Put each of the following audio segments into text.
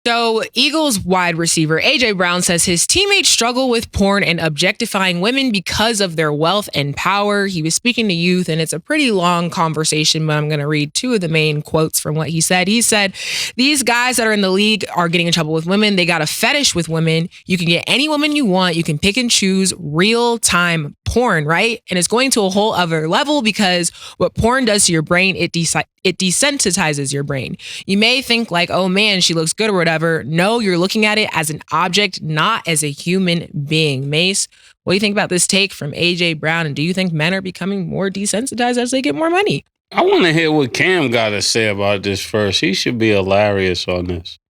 So, Eagles wide receiver A.J. Brown says his teammates struggle with porn and objectifying women because of their wealth and power. He was speaking to youth, and it's a pretty long conversation, but I'm going to read two of the main quotes from what he said. He said, "These guys that are in the league are getting in trouble with women. They got a fetish with women. You can get any woman you want. You can pick and choose real-time porn, right? And it's going to a whole other level because what porn does to your brain, it desensitizes your brain. You may think like, oh man, she looks good or whatever. No, you're looking at it as an object, not as a human being." Mase, what do you think about this take from AJ Brown? And do you think men are becoming more desensitized as they get more money? I want to hear what Cam got to say about this first. He should be hilarious on this.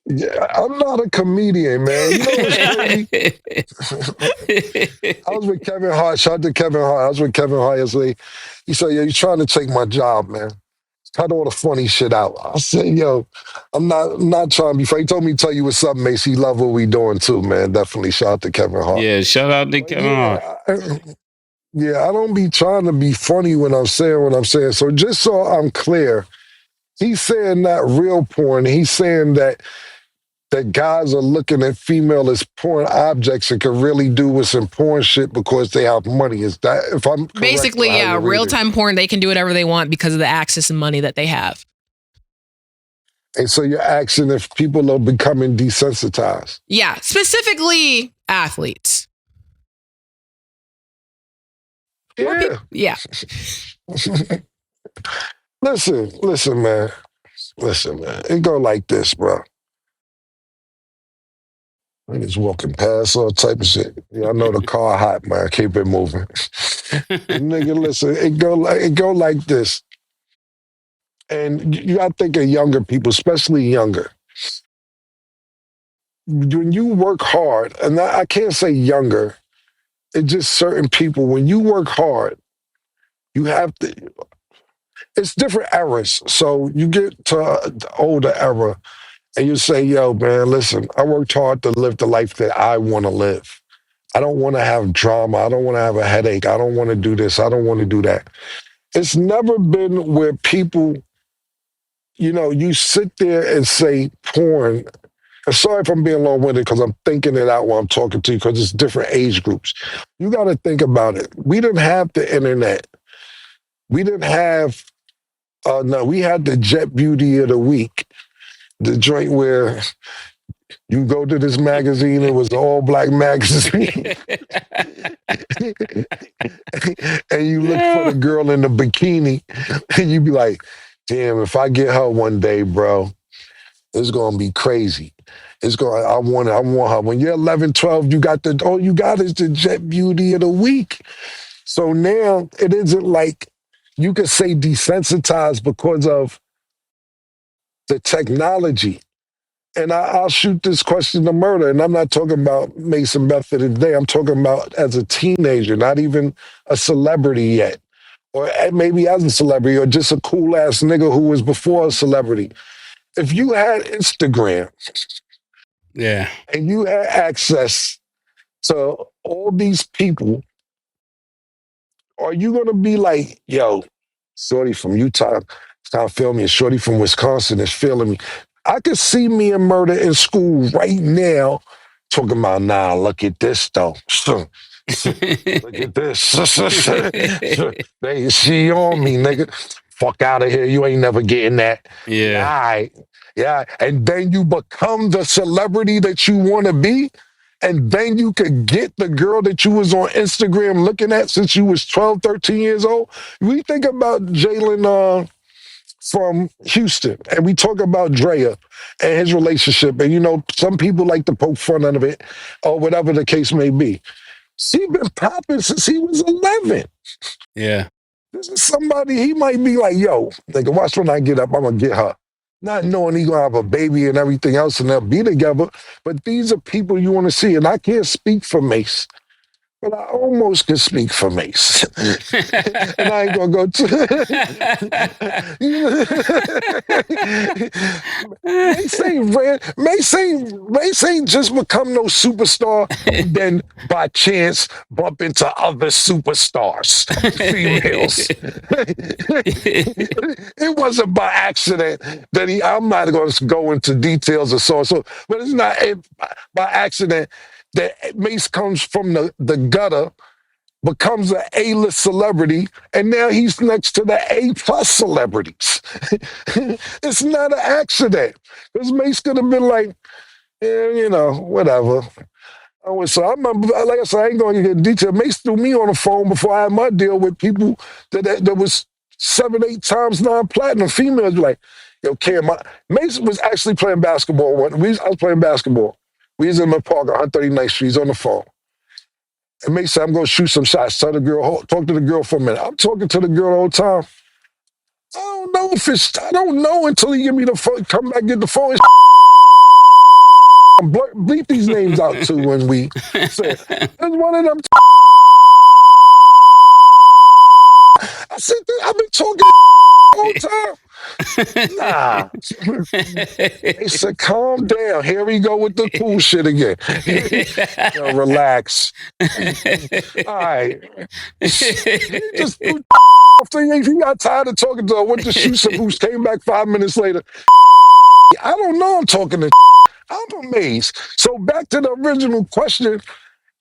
Yeah, I'm not a comedian, man. You know what's crazy? I was with Kevin Hart. Shout out to Kevin Hart. I was with Kevin Hart yesterday. He said, "Yo, you're trying to take my job, man. Cut all the funny shit out." I said, "Yo, I'm not trying to be funny." He told me to tell you what's up, Mace. He love what we doing too, man. Definitely shout out to Kevin Hart. Yeah, shout out to Kevin Hart. I don't be trying to be funny when I'm saying what I'm saying. So just so I'm clear, he's saying not real porn. He's saying that guys are looking at female as porn objects and can really do with some porn shit because they have money. Is that, if I'm correct? Basically, yeah, real-time porn, they can do whatever they want because of the access and money that they have. And so you're asking if people are becoming desensitized. Yeah, specifically athletes. Yeah. Yeah. Listen, man. It go like this, bro. Niggas walking past all type of shit. Yeah, I know the car hot, man. Keep it moving. Nigga, listen, it go like this. And you gotta think of younger people, especially younger. When you work hard, and I can't say younger, it's just certain people, when you work hard, you have to, it's different eras. So you get to the older era, and you say, "Yo, man, listen, I worked hard to live the life that I want to live. I don't want to have drama. I don't want to have a headache. I don't want to do this. I don't want to do that." It's never been where people, you sit there and say porn. And sorry if I'm being long-winded because I'm thinking it out while I'm talking to you because it's different age groups. You got to think about it. We didn't have the internet. We didn't have, we had the Jet Beauty of the Week. The joint where you go to this magazine, it was an all-black magazine. And you look for the girl in the bikini, and you be like, "Damn, if I get her one day, bro, it's gonna be crazy. I want her." When you're 11, 12, all you got is the Jet Beauty of the Week. So now it isn't like you could say desensitized because of the technology. And I'll shoot this question to Murder, and I'm not talking about Mason Method today. I'm talking about as a teenager, not even a celebrity yet. Or maybe as a celebrity, or just a cool-ass nigga who was before a celebrity. If you had Instagram, yeah, and you had access to all these people, are you going to be like, "Yo, shorty from Utah, trying to feel me, and shorty from Wisconsin is feeling me"? I could see me and Murder in school right now talking about, "Nah, look at this, though. Look at this. She on me, nigga. Fuck out of here. You ain't never getting that." Yeah. All right. Yeah. And then you become the celebrity that you want to be. And then you could get the girl that you was on Instagram looking at since you was 12, 13 years old. We think about Jalen from Houston, and we talk about Drea and his relationship. And, some people like to poke fun out of it or whatever the case may be. She been popping since he was 11. Yeah. This is somebody, he might be like, "Yo, nigga, watch when I get up, I'm going to get her." Not knowing he going to have a baby and everything else and they'll be together. But these are people you want to see. And I can't speak for Mase. but I almost can speak for Mase. And I ain't gonna go to Mace ain't just become no superstar and then by chance bump into other superstars, females. It wasn't by accident that I'm not going to go into details or so, but it's not by accident that Mace comes from the gutter, becomes an A-list celebrity, and now he's next to the A-plus celebrities. It's not an accident. Because Mace could have been like, yeah, whatever. So I remember, like I said, I ain't going to get into detail. Mace threw me on the phone before I had my deal with people that was 7, 8 times non-platinum. Females were like, yo, Cam, Mace was actually playing basketball. I was playing basketball. We was in the park on 139th Street. He's on the phone. And Mace said, I'm going to shoot some shots. Tell the girl, talk to the girl for a minute. I'm talking to the girl the whole time. I don't know until he give me the phone, come back, get the phone. Bleep these names out too when we say, there's one of them. I said, I've been talking the whole time. Nah. They said, calm down. Here we go with the cool shit again. Yo, relax. All right. Just he got tired of talking to her, went to shoot some boots, came back 5 minutes later. I don't know I'm talking to I'm amazed. So back to the original question,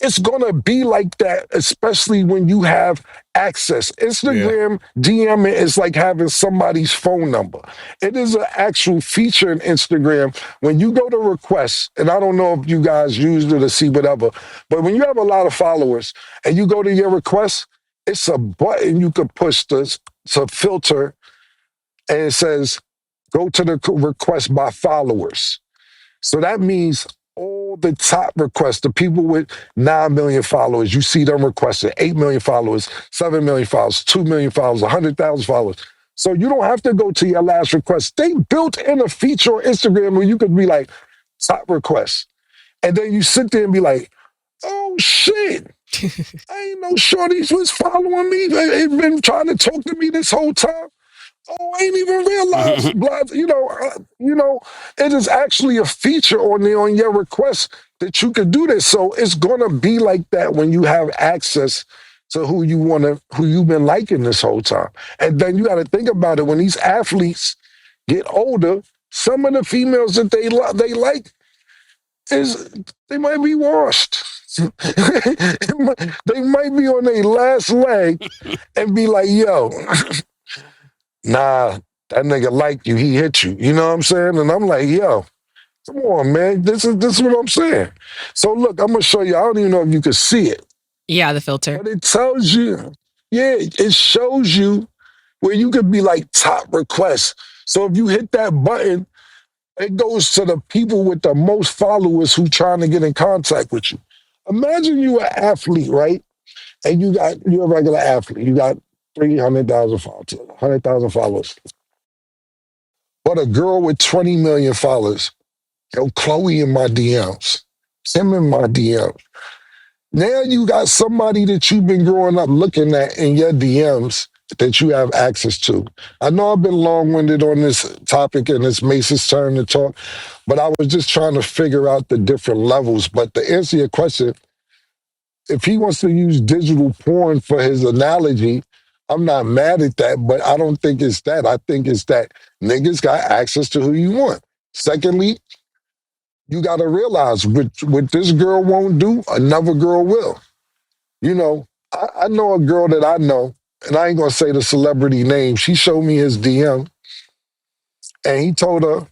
it's gonna be like that, especially when you have access. Instagram DMing is like having somebody's phone number. It is an actual feature in Instagram. When you go to requests, and I don't know if you guys use it or see whatever, but when you have a lot of followers and you go to your requests, it's a button you can push to filter, and it says, go to the request by followers. So that means all the top requests, the people with 9 million followers, you see them requested 8 million followers, 7 million followers, 2 million followers, 100,000 followers. So you don't have to go to your last request. They built in a feature on Instagram where you could be like, top requests. And then you sit there and be like, oh shit, I ain't know shorties was following me. They've been trying to talk to me this whole time. Oh, I ain't even realized. It is actually a feature on your request that you can do this. So it's gonna be like that when you have access to who you've been liking this whole time. And then you got to think about it when these athletes get older. Some of the females that they like they might be washed. They might be on their last leg and be like, yo. Nah, that nigga like you, he hit you. You know what I'm saying? And I'm like, yo, come on, man. This is what I'm saying. So look, I'm gonna show you. I don't even know if you can see it. Yeah, the filter. But it tells you, it shows you where you could be like top requests. So if you hit that button, it goes to the people with the most followers who trying to get in contact with you. Imagine you an athlete, right? And you're a regular athlete. You got 300,000 followers, 100,000 followers. But a girl with 20 million followers, yo, Chloe in my DMs, Kim in my DMs. Now you got somebody that you've been growing up looking at in your DMs that you have access to. I know I've been long-winded on this topic and it's Mace's turn to talk, but I was just trying to figure out the different levels. But to answer your question, if he wants to use digital porn for his analogy, I'm not mad at that, but I don't think it's that. I think it's that niggas got access to who you want. Secondly, you got to realize what this girl won't do, another girl will. I know a girl that I know, and I ain't going to say the celebrity name. She showed me his DM, and he told her,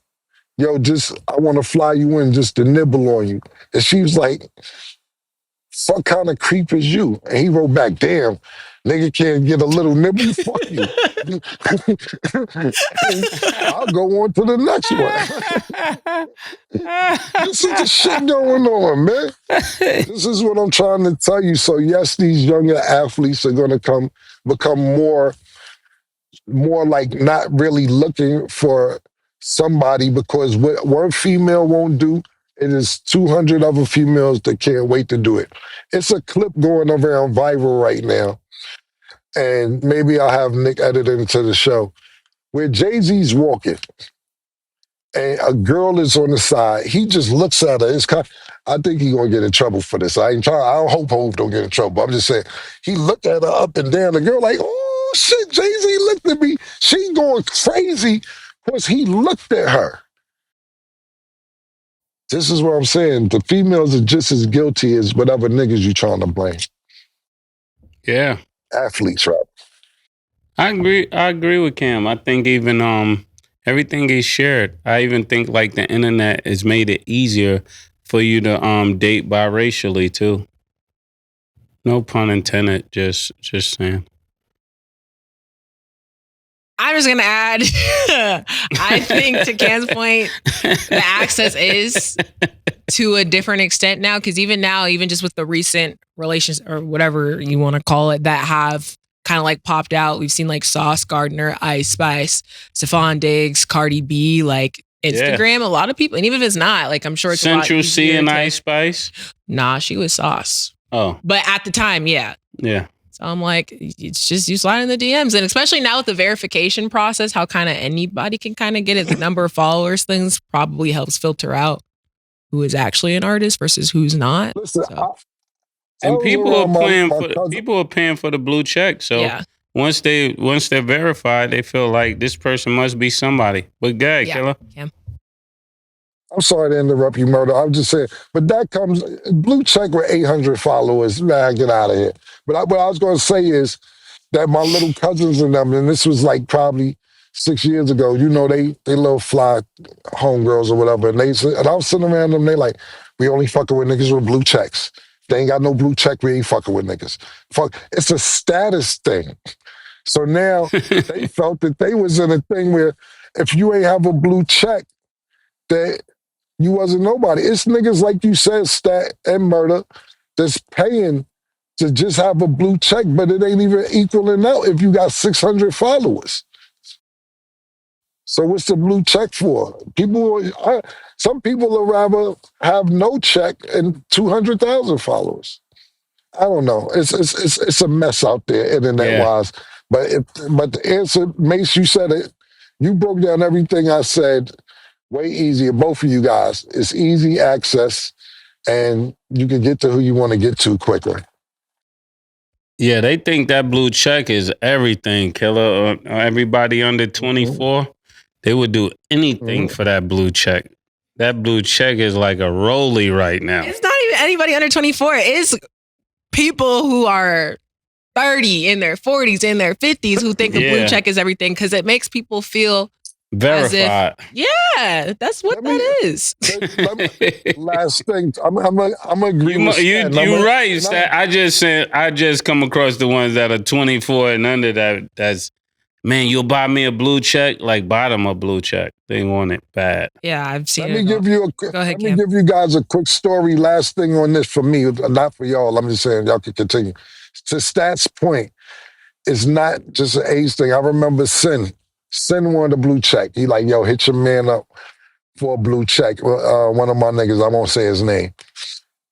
yo, I want to fly you in just to nibble on you. And she was like, what kind of creep is you? And he wrote back, damn, nigga can't get a little nibble, fuck you. I'll go on to the next one. This is the shit going on, man. This is what I'm trying to tell you. So yes, these younger athletes are going to become more like not really looking for somebody, because what one female won't do It is 200 other females that can't wait to do it. It's a clip going around viral right now, and maybe I'll have Nick edit it into the show, where Jay-Z's walking, and a girl is on the side. He just looks at her. I think he's gonna get in trouble for this. I don't hope Hov don't get in trouble. I'm just saying, he looked at her up and down. The girl like, oh shit, Jay-Z looked at me. She going crazy because he looked at her. This is what I'm saying. The females are just as guilty as whatever niggas you trying to blame. Yeah. Athletes, right? I agree with Cam. I think even everything he shared, I even think like the internet has made it easier for you to date biracially too. No pun intended, just saying. I'm just gonna add, I think to Cam's point, the access is to a different extent now, because even now, even just with the recent relations or whatever you want to call it that have kind of like popped out, we've seen like Sauce Gardner, Ice Spice, Stephon Diggs, Cardi B, like Instagram, a lot of people, and even if it's not, like I'm sure it's Central C and Ice Spice. Nah, she was Sauce. Oh, but at the time, yeah. So I'm like, it's just you slide in the DMs. And especially now with the verification process, how kind of anybody can kind of get it. The number of followers things probably helps filter out who is actually an artist versus who's not. Listen, so. And people are paying for the blue check. So once they're verified, they feel like this person must be somebody. But go ahead, Killer. Yeah. I'm sorry to interrupt you, Murder. I'm just saying, but that comes, blue check with 800 followers, man, get out of here. But what I was going to say is that my little cousins and them, and this was like probably 6 years ago, you know, they little fly homegirls or whatever, and I was sitting around them, they like, we only fucking with niggas with blue checks. They ain't got no blue check, we ain't fucking with niggas. Fuck, it's a status thing. So now they felt that they was in a thing where if you ain't have a blue check, that you wasn't nobody. It's niggas like you said, Stat and Murder, that's paying to just have a blue check, but it ain't even equaling out if you got 600 followers. So what's the blue check for? Some people would rather have no check and 200,000 followers. I don't know. It's a mess out there, internet-wise. But the answer, Mase, you said it. You broke down everything I said way easier. Both of you guys. It's easy access, and you can get to who you want to get to quicker. Yeah, they think that blue check is everything, Killer. Everybody under 24, they would do anything for that blue check. That blue check is like a rollie right now. It's not even anybody under 24. It's people who are 30, in their 40s, in their 50s, who think the blue check is everything, because it makes people feel verified. That's what that is. Last thing, I'm agreeing with Stan. You're right, Stan. I just come across the ones that are 24 and under that's, man, you'll buy me a blue check? Like, buy them a blue check. They want it bad. Yeah, I've seen it. Let me give you guys a quick story. Last thing on this for me, not for y'all. I'm just saying, y'all can continue. To Stat's point, it's not just an age thing. I remember Sin wanted a blue check. He like, yo, hit your man up for a blue check. One of my niggas, I won't say his name.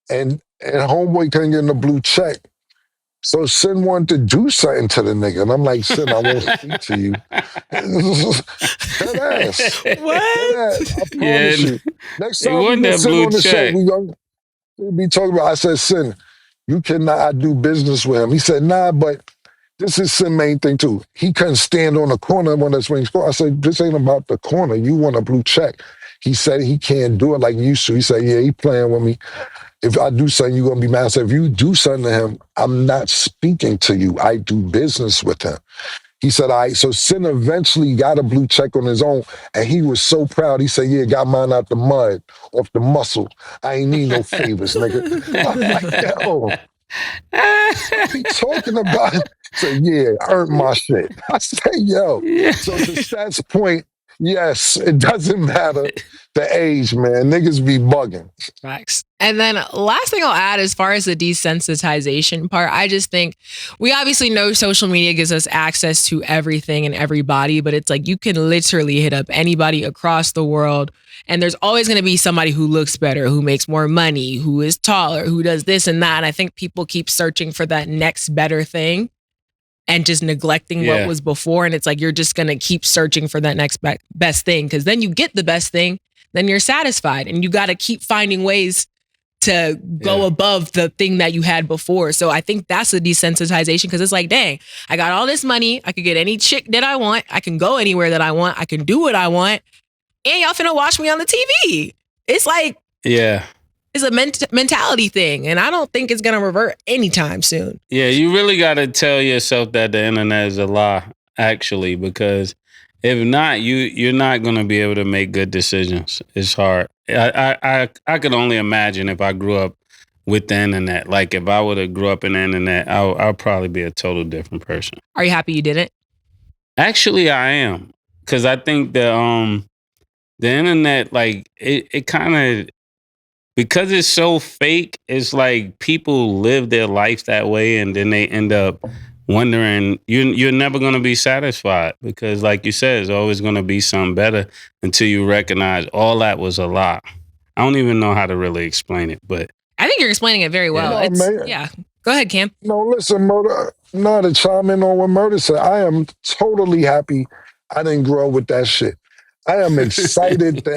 And homeboy couldn't get in the blue check. So Sin wanted to do something to the nigga. And I'm like, Sin, I won't speak to you. That ass. What? That ass. I promise you. Next time we get Sin on the show, we'll be talking about, I said, Sin, you cannot do business with him. He said, nah, but this is Sin main thing too. He couldn't stand on the corner when the swing score. I said, this ain't about the corner. You want a blue check. He said he can't do it like you used to. He said, yeah, he playing with me. If I do something, you're going to be mad. I said, if you do something to him, I'm not speaking to you. I do business with him. He said, all right. So Sin eventually got a blue check on his own, and he was so proud. He said, yeah, got mine out the mud, off the muscle. I ain't need no favors, nigga. I'm like, yo, what he talking about? He said, yeah, I earned my shit. I said, yo. So to Stat's point, Yes, it doesn't matter the age, man. Niggas be bugging. Facts. And then last thing I'll add as far as the desensitization part, I just think we obviously know social media gives us access to everything and everybody, but it's like you can literally hit up anybody across the world and there's always going to be somebody who looks better, who makes more money, who is taller, who does this and that. And I think people keep searching for that next better thing and just neglecting what was before. And it's like you're just going to keep searching for that next best thing because then you get the best thing, then you're satisfied. And you got to keep finding ways to go above the thing that you had before. So I think that's a desensitization because it's like, dang, I got all this money. I could get any chick that I want. I can go anywhere that I want. I can do what I want. And y'all finna watch me on the TV. It's like, it's a mentality thing. And I don't think it's going to revert anytime soon. Yeah, you really got to tell yourself that the internet is a lie, actually, because if not, you're not going to be able to make good decisions. It's hard. I could only imagine if I grew up with the internet. Like if I would have grew up in the internet, I'll probably be a total different person. Are you happy you didn't? Actually, I am. Because I think the internet, like it kind of, because it's so fake, it's like people live their life that way and then they end up wondering, you're never going to be satisfied because like you said, it's always going to be something better until you recognize all that was a lie. I don't even know how to really explain it, but I think you're explaining it very well. Go ahead, Cam. No, listen, Murder, not to chime in on what Murder said. I am totally happy I didn't grow up with that shit. I am excited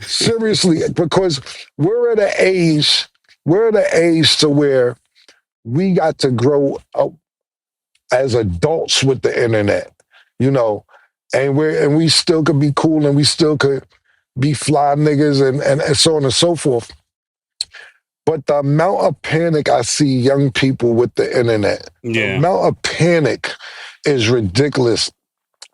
seriously, because we're at an age to where we got to grow up as adults with the internet, you know, and we still could be cool and we still could be fly niggas and so on and so forth. But the amount of panic I see young people with the internet, the amount of panic is ridiculous.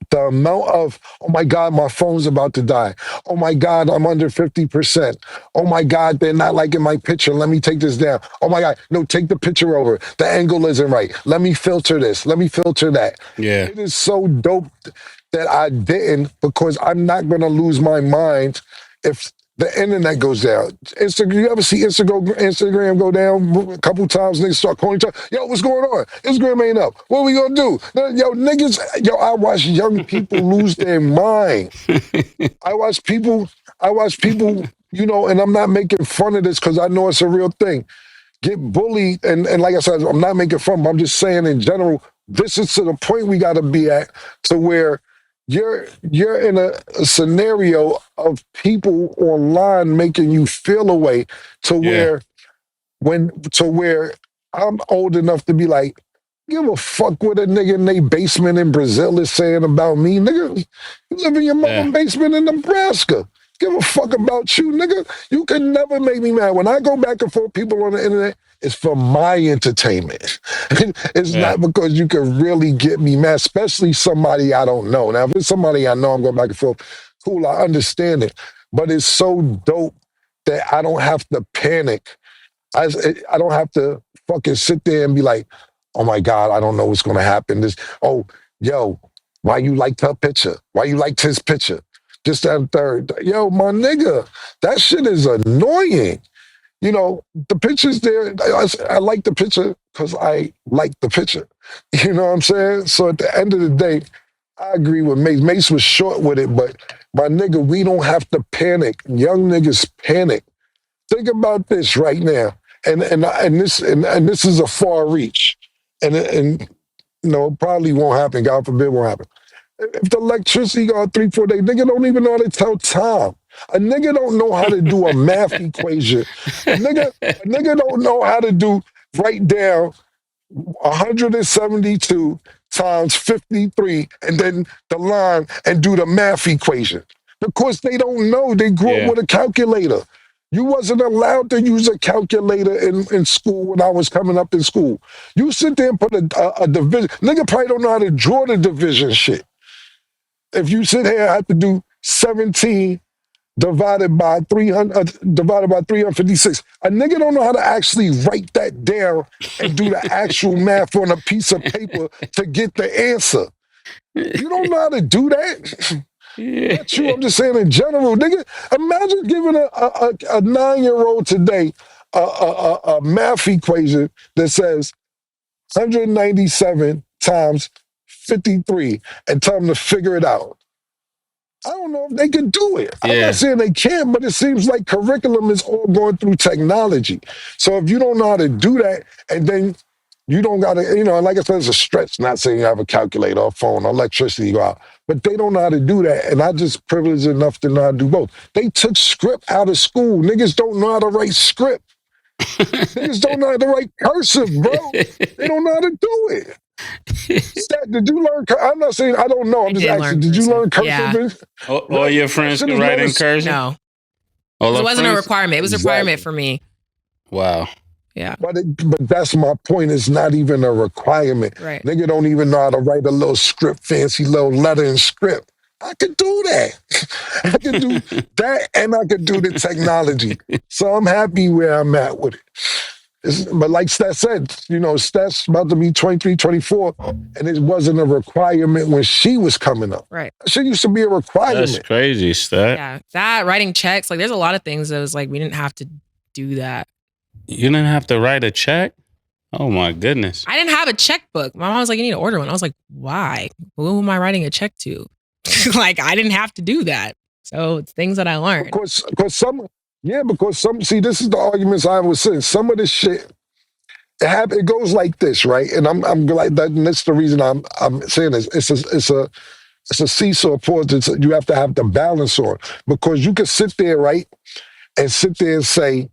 The amount of, oh my God, my phone's about to die. Oh my God, I'm under 50%. Oh my God, they're not liking my picture. Let me take this down. Oh my God, no, take the picture over. The angle isn't right. Let me filter this. Let me filter that. Yeah. It is so dope that I didn't, because I'm not going to lose my mind if the internet goes down. You ever see Instagram go down a couple times? Niggas start calling each other. Yo, what's going on? Instagram ain't up. What are we gonna do? Yo, niggas. Yo, I watch young people lose their mind. I watch people. You know, and I'm not making fun of this because I know it's a real thing. Get bullied, and like I said, I'm not making fun. But I'm just saying in general, this is to the point we got to be at to where you're in a scenario of people online making you feel a way to where I'm old enough to be like, give a fuck what a nigga in their basement in Brazil is saying about me. Nigga, you live in your mother's basement in Nebraska. Give a fuck about you, nigga. You can never make me mad. When I go back and forth people on the internet, it's for my entertainment. It's not because you can really get me mad, especially somebody I don't know. Now, if it's somebody I know, I'm going back and forth. Cool, I understand it. But it's so dope that I don't have to panic. I don't have to fucking sit there and be like, oh my God, I don't know what's going to happen. Why you liked her picture? Why you liked his picture? Just that third. Yo, my nigga, that shit is annoying. You know, the picture's there. I like the picture because I like the picture. You know what I'm saying? So at the end of the day, I agree with Mase. Mase was short with it, but my nigga, we don't have to panic. Young niggas panic. Think about this right now. And this is a far reach. And you know, it probably won't happen. God forbid won't happen. If the electricity go 3-4 days, nigga don't even know how to tell time. A nigga don't know how to do a math equation. A nigga don't know how to write down 172 times 53 and then the line and do the math equation. Because they don't know. They grew up with a calculator. You wasn't allowed to use a calculator in school when I was coming up in school. You sit there and put a division. Nigga probably don't know how to draw the division shit. If you sit here and have to do 17 divided by 356, a nigga don't know how to actually write that down and do the actual math on a piece of paper to get the answer. You don't know how to do that? Yeah. Not you. I'm just saying in general, nigga. Imagine giving a 9-year-old today a math equation that says 197 times 53 and tell them to figure it out. I don't know if they can do it. I'm not Yeah. saying they can't, but it seems like curriculum is all going through technology. So if you don't know how to do that, and then you don't got to, and like I said, it's a stretch. Not saying you have a calculator or phone or electricity go out, but they don't know how to do that. And I just privileged enough to know how to do both. They took script out of school. Niggas don't know how to write script. Niggas don't know how to write cursive, bro. They don't know how to do it. Did you learn? I'm not saying I don't know. I'm just asking. Did you learn cursive? Yeah. All your friends can write in cursive? No. It wasn't a requirement. It was a requirement for me. Wow. Yeah. But that's my point. It's not even a requirement. Right. Nigga don't even know how to write a little script, fancy little letter and script. I could do that. I could do that, and I could do the technology. So I'm happy where I'm at with it. But like Stat said, Stat's about to be 23, 24, and it wasn't a requirement when she was coming up. Right. Shit used to be a requirement. That's crazy, Stat. Yeah. That, writing checks, like there's a lot of things that was like, we didn't have to do that. You didn't have to write a check? Oh my goodness. I didn't have a checkbook. My mom was like, you need to order one. I was like, why? Who am I writing a check to? Like, I didn't have to do that. So it's things that I learned. Because some, see, this is the arguments I was saying. Some of this shit, it goes like this, right? And I'm glad that, and that's the reason I'm saying this. It's a seesaw pause. You have to have the balance on, because you can sit there, right, and sit there and say,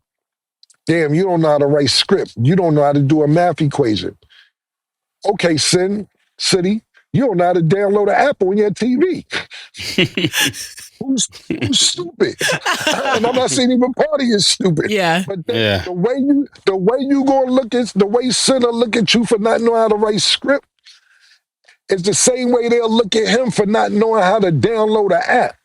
damn, you don't know how to write script. You don't know how to do a math equation. Okay, City, you don't know how to download an app on your TV. Who's stupid? And I'm not saying even party is stupid. Yeah. But the way you gonna look at, the way Sinner look at you for not knowing how to write script is the same way they'll look at him for not knowing how to download an app.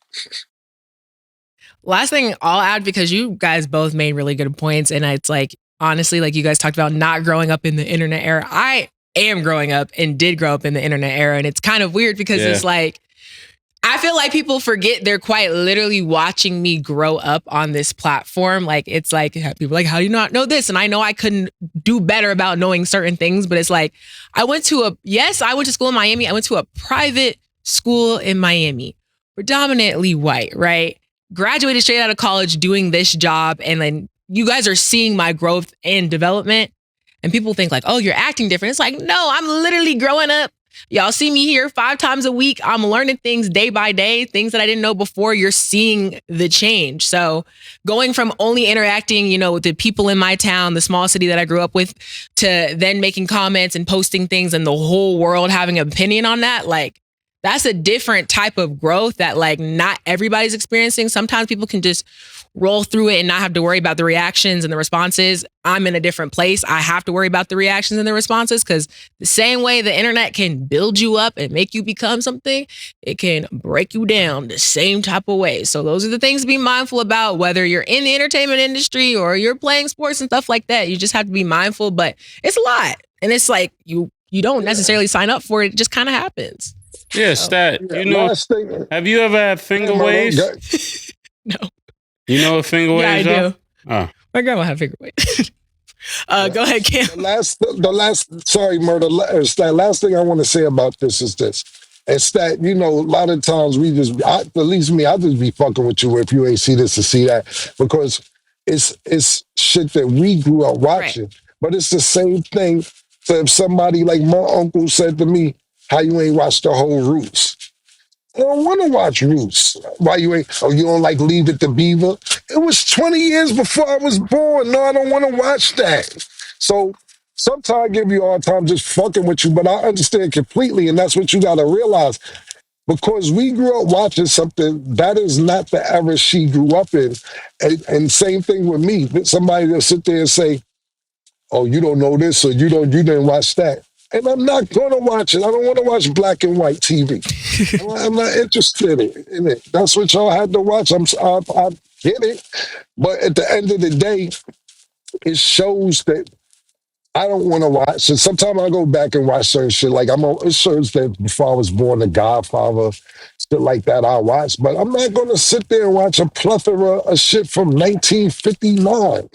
Last thing I'll add, because you guys both made really good points, and it's like, honestly, like you guys talked about not growing up in the internet era. I am growing up and did grow up in the internet era, and it's kind of weird because it's like, I feel like people forget they're quite literally watching me grow up on this platform. Like, it's like, people are like, how do you not know this? And I know I couldn't do better about knowing certain things, but it's like, I went to school in Miami. I went to a private school in Miami, predominantly white, right? Graduated straight out of college doing this job. And then you guys are seeing my growth and development. And people think like, oh, you're acting different. It's like, no, I'm literally growing up. Y'all see me here 5 times a week. I'm learning things day by day, things that I didn't know before. You're seeing the change. So going from only interacting, with the people in my town, the small city that I grew up with, to then making comments and posting things and the whole world having an opinion on that, like, that's a different type of growth that like not everybody's experiencing. Sometimes people can just roll through it and not have to worry about the reactions and the responses. I'm in a different place. I have to worry about the reactions and the responses, because the same way the internet can build you up and make you become something, it can break you down the same type of way. So those are the things to be mindful about, whether you're in the entertainment industry or you're playing sports and stuff like that. You just have to be mindful, but it's a lot. And it's like, you don't necessarily sign up for it. It just kind of happens. Yeah, Stat. Have you ever had finger waves? No. You know what finger waves are? Yeah, I do. Oh. My grandma had finger waves. Go ahead, Cam. Sorry, Murder. Stat, last thing I want to say about this is this. And Stat, a lot of times at least me, I just be fucking with you if you ain't see this or see that, because it's shit that we grew up watching. Right. But it's the same thing. So if somebody like my uncle said to me, how you ain't watched the whole Roots? I don't want to watch Roots. Why you ain't? Oh, you don't like Leave It to Beaver? It was 20 years before I was born. No, I don't want to watch that. So sometimes I give you a hard time just fucking with you, but I understand completely, and that's what you got to realize. Because we grew up watching something that is not the era she grew up in. And same thing with me. Somebody will sit there and say, oh, you don't know this, or you didn't watch that. And I'm not going to watch it. I don't want to watch black and white TV. I'm not interested in it. That's what y'all had to watch. I get it. But at the end of the day, it shows that I don't want to watch. And sometimes I go back and watch certain shit. Like I'm on shows that before I was born, The Godfather, shit like that. I watch, but I'm not going to sit there and watch a plethora of shit from 1959.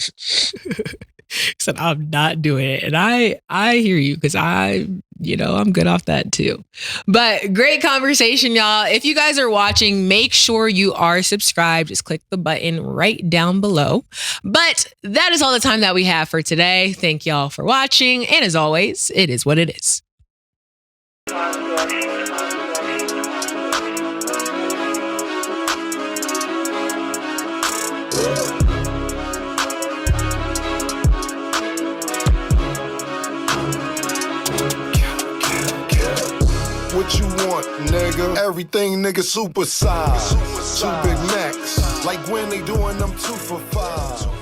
Said I'm not doing it, and I hear you because I'm good off that too. But great conversation, y'all. If you guys are watching, make sure you are subscribed. Just click the button right down below. But that is all the time that we have for today. Thank y'all for watching, and as always, it is what it is. What you want, nigga? Everything, nigga, super size. Two Big Macs, like when they doing them 2 for $5.